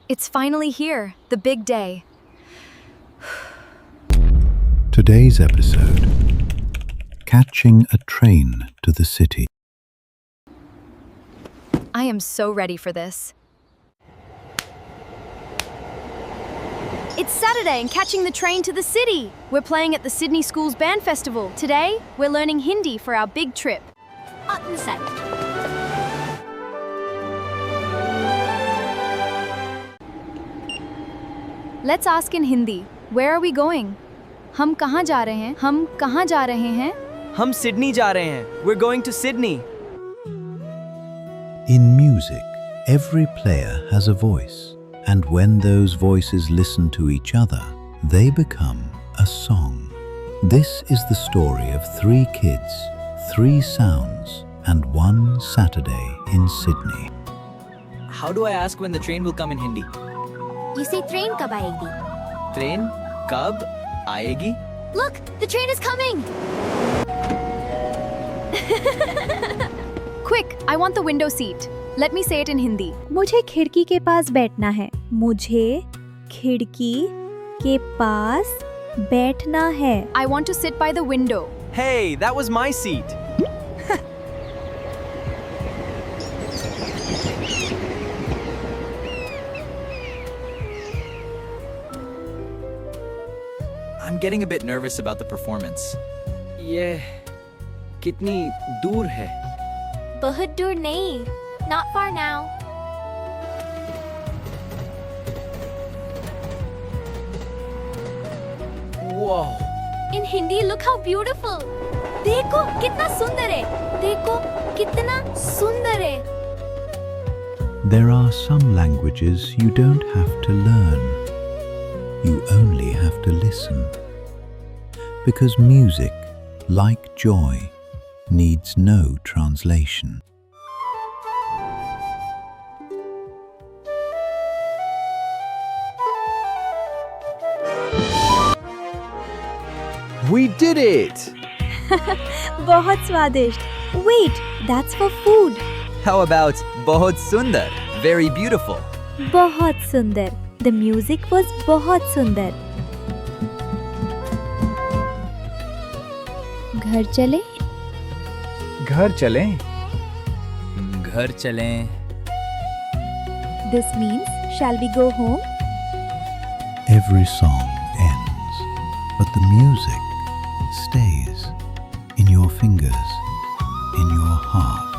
It's finally here, the big day. Today's episode: catching a train to the city. I am so ready for this. It's Saturday and catching the train to the city. We're playing at the Sydney School's Band Festival. Today, we're learning Hindi for our big trip. Let's ask in Hindi. Where are we going? हम कहाँ जा रहे हैं? हम कहाँ जा रहे हैं? हम सिडनी जा रहे हैं. We're going to Sydney. In music, every player has a voice, and when those voices listen to each other, they become a song. This is the story of 3 kids, 3 sounds, and 1 Saturday in Sydney. How do I ask when the train will come in Hindi? You say train kab aayegi? Train kab aayegi? Look, the train is coming! Quick, I want the window seat. Let me say it in Hindi. मुझे खिड़की के पास बैठना है. मुझे खिड़की के पास बैठना है. I want to sit by the window. Hey, that was my seat. I'm getting a bit nervous about the performance. ये कितनी दूर है? बहुत दूर नहीं. Not far now. Whoa. In Hindi, look how beautiful. देखो कितना सुंदर है. देखो कितना सुंदर है. There are some languages you don't have to learn. You only have to listen. Because music, like joy, needs no translation. We did it! बहुत स्वादिष्ट. Wait, that's for food. How about बहुत सुंदर? Very beautiful. बहुत सुंदर. The music was बहुत सुंदर. घर चले? घर चलें? घर चलें. This means, shall we go home? Every song ends, but the music stays in your fingers, in your heart,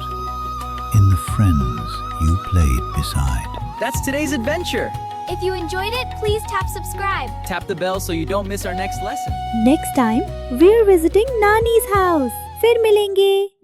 in the friends you played beside. That's today's adventure. If you enjoyed it, please tap subscribe. Tap the bell so you don't miss our next lesson. Next time, we're visiting Nani's house. फिर मिलेंगे.